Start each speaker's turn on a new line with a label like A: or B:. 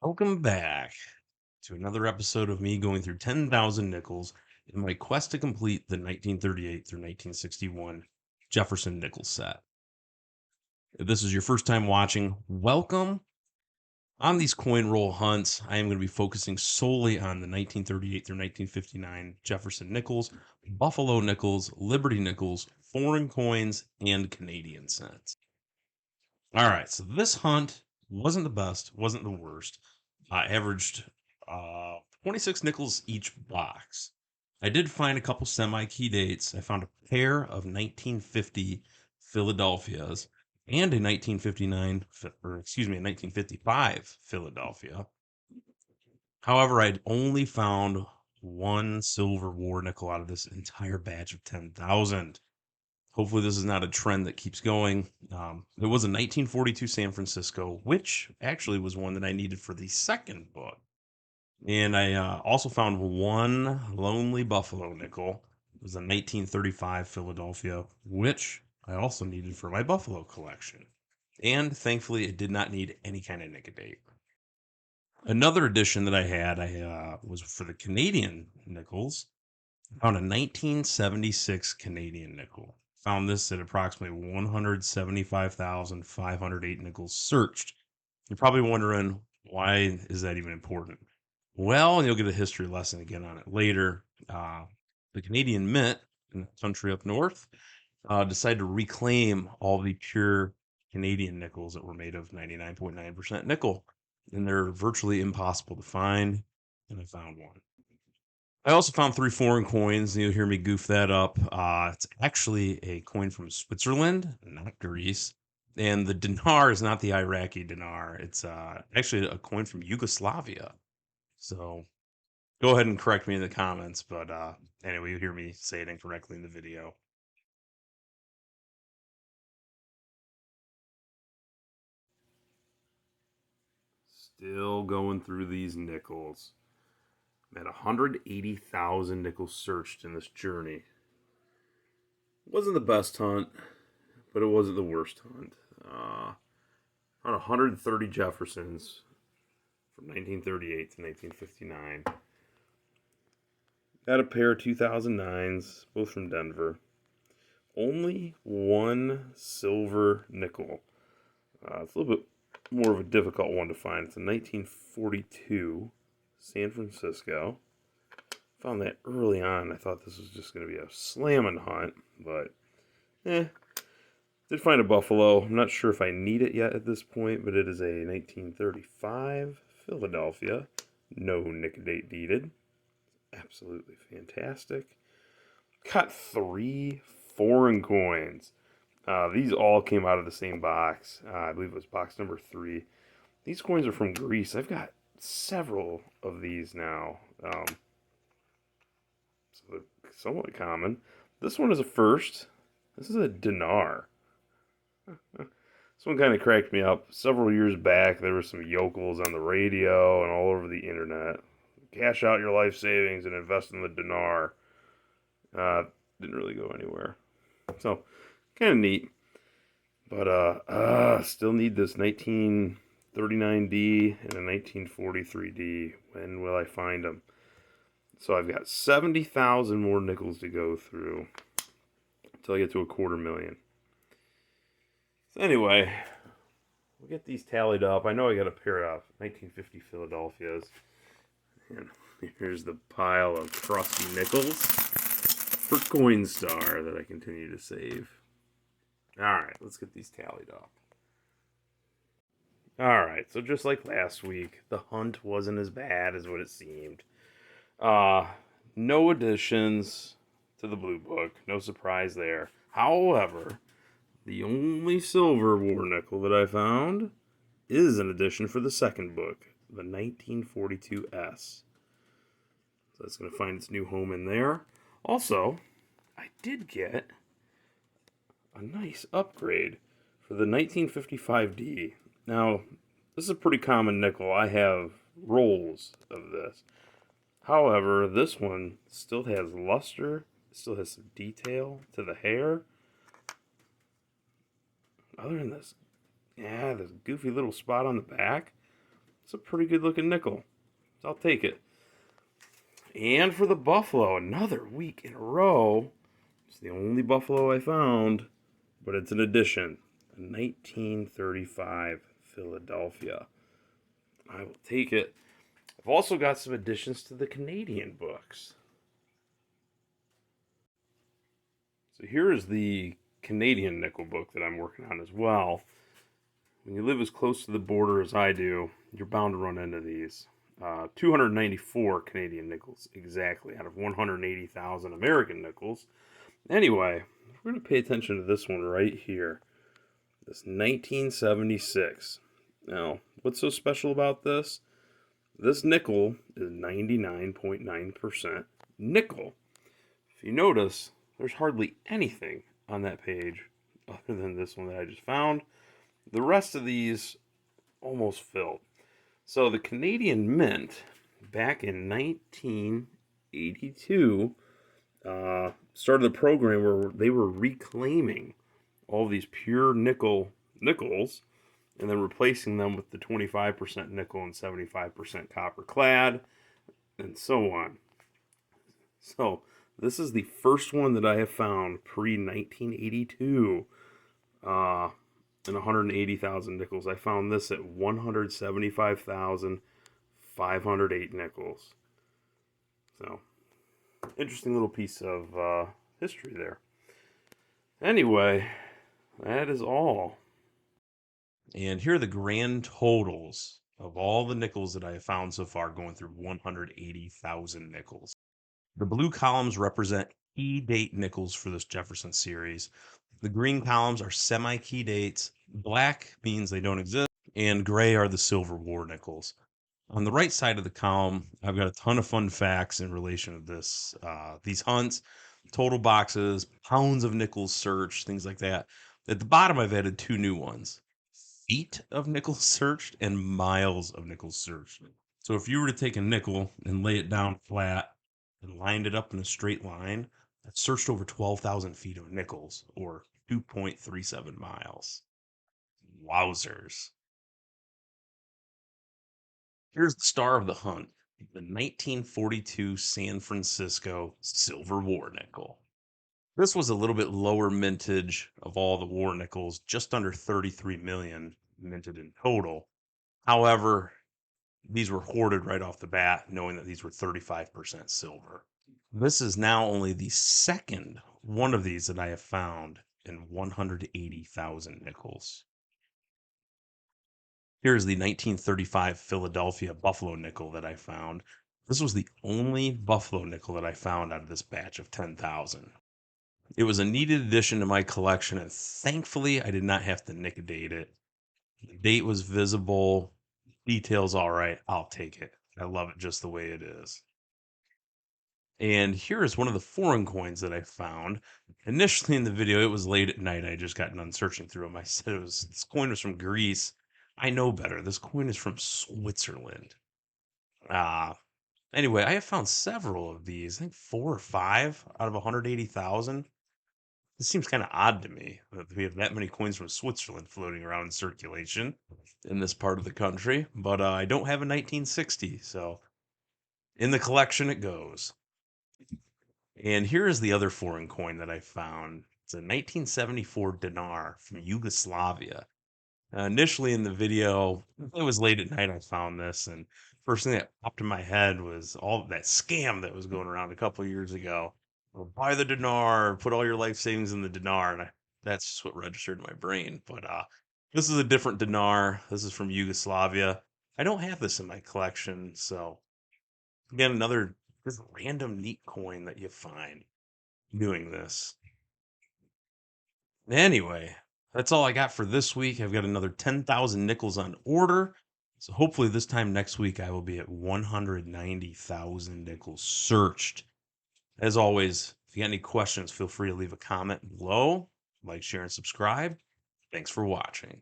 A: Welcome back to another episode of me going through 10,000 nickels in my quest to complete the 1938 through 1961 Jefferson Nickels set. If this is your first time watching, welcome. On these coin roll hunts, I am going to be focusing solely on the 1938 through 1959 Jefferson Nickels, Buffalo Nickels, Liberty Nickels, foreign coins, and Canadian cents. All right, so this hunt wasn't the best, wasn't the worst. I averaged 26 nickels each box. I did find a couple semi-key dates. I found a pair of 1950 Philadelphias and a 1959, or excuse me, a 1955 Philadelphia. However, I'd only found one silver war nickel out of this entire batch of 10,000. Hopefully, this is not a trend that keeps going. There was a 1942 San Francisco, which actually was one that I needed for the second book. And I also found one lonely Buffalo nickel. It was a 1935 Philadelphia, which I also needed for my Buffalo collection. And thankfully, it did not need any kind of nickel. Another addition that I was for the Canadian nickels. I found a 1976 Canadian nickel. Found this at approximately 175,508 nickels searched. You're probably wondering, why is that even important? Well, you'll get a history lesson again on it later. The Canadian Mint in the country up north decided to reclaim all the pure Canadian nickels that were made of 99.9% nickel. And they're virtually impossible to find. And I found one. I also found three foreign coins. You'll hear me goof that up. It's actually a coin from Switzerland, not Greece. And the dinar is not the Iraqi dinar. It's actually a coin from Yugoslavia. So go ahead and correct me in the comments. But anyway, you hear me say it incorrectly in the video. Still going through these nickels. I'm at 180,000 nickels searched in this journey. Wasn't the best hunt, but it wasn't the worst hunt. Around 130 Jeffersons from 1938 to 1959. Got a pair of 2009s, both from Denver. Only one silver nickel. It's a little bit more of a difficult one to find. It's a 1942 San Francisco. Found that early on. I thought this was just going to be a slamming hunt, but did find a Buffalo. I'm not sure if I need it yet at this point, but it is a 1935 Philadelphia. No nick date needed. Absolutely fantastic. Got three foreign coins. These all came out of the same box. I believe it was box number 3. These coins are from Greece. I've got several of these now. So they're somewhat common. This one is a first. This is a dinar. This one kind of cracked me up. Several years back, there were some yokels on the radio and all over the internet. Cash out your life savings and invest in the dinar. Didn't really go anywhere. So, kind of neat. But still need this 1939D and a 1943D. When will I find them? So I've got 70,000 more nickels to go through until I get to 250,000. So anyway, we'll get these tallied up. I know I got a pair of 1950 Philadelphias. And here's the pile of crusty nickels for Coinstar that I continue to save. Alright, let's get these tallied up. Alright, so just like last week, the hunt wasn't as bad as what it seemed. No additions to the blue book. No surprise there. However, the only silver war nickel that I found is an addition for the second book, the 1942S. So that's going to find its new home in there. Also, I did get a nice upgrade for the 1955D. Now, this is a pretty common nickel. I have rolls of this. However, this one still has luster, still has some detail to the hair. Other than this, this goofy little spot on the back,
B: It's a pretty good looking nickel. So I'll take it. And for the Buffalo, another week in a row. It's the only Buffalo I found, but it's an addition. A 1935 Philadelphia. I will take it. I've also got some additions to the Canadian books. So here is the Canadian nickel book that I'm working on as well. When you live as close to the border as I do, you're bound to run into these. 294 Canadian nickels exactly out of 180,000 American nickels. Anyway, we're going to pay attention to this one right here. This 1976. Now, what's so special about this? This nickel is 99.9% nickel. If you notice, there's hardly anything on that page other than this one that I just found. The rest of these almost filled. So the Canadian Mint, back in 1982, started a program where they were reclaiming all these pure nickels and then replacing them with the 25% nickel and 75% copper clad and so on. So this is the first one that I have found pre 1982 in 180,000 nickels. I found this at 175,508 nickels. So interesting little piece of history there. Anyway, that is all.
A: And here are the grand totals of all the nickels that I have found so far going through 180,000 nickels. The blue columns represent key date nickels for this Jefferson series. The green columns are semi-key dates. Black means they don't exist, and gray are the Silver War nickels. On the right side of the column, I've got a ton of fun facts in relation to these hunts, total boxes, pounds of nickels searched, things like that. At the bottom, I've added two new ones: feet of nickels searched and miles of nickels searched. So if you were to take a nickel and lay it down flat and lined it up in a straight line, that searched over 12,000 feet of nickels, or 2.37 miles. Wowzers. Here's the star of the hunt, the 1942 San Francisco Silver War nickel. This was a little bit lower mintage of all the war nickels, just under 33 million minted in total. However, these were hoarded right off the bat, knowing that these were 35% silver. This is now only the second one of these that I have found in 180,000 nickels. Here's the 1935 Philadelphia Buffalo nickel that I found. This was the only Buffalo nickel that I found out of this batch of 10,000. It was a needed addition to my collection, and thankfully I did not have to nick date it. The date was visible, details all right. I'll take it. I love it just the way it is. And here is one of the foreign coins that I found. Initially in the video, it was late at night. I just got done searching through them. I said this coin was from Greece. I know better. This coin is from Switzerland. Uh, anyway, I have found several of these. I think 4 or 5 out of 180,000. This seems kind of odd to me that we have that many coins from Switzerland floating around in circulation in this part of the country. But I don't have a 1960, so in the collection it goes. And here is the other foreign coin that I found. It's a 1974 dinar from Yugoslavia. Initially in the video, it was late at night I found this, and first thing that popped in my head was all of that scam that was going around a couple of years ago. Well, buy the dinar, put all your life savings in the dinar, and that's just what registered in my brain. But this is a different dinar. This is from Yugoslavia. I don't have this in my collection, so again, another just random neat coin that you find doing this. Anyway, that's all I got for this week. I've got another 10,000 nickels on order. So hopefully this time next week I will be at 190,000 nickels searched. As always, if you got any questions, feel free to leave a comment below, like, share, and subscribe. Thanks for watching.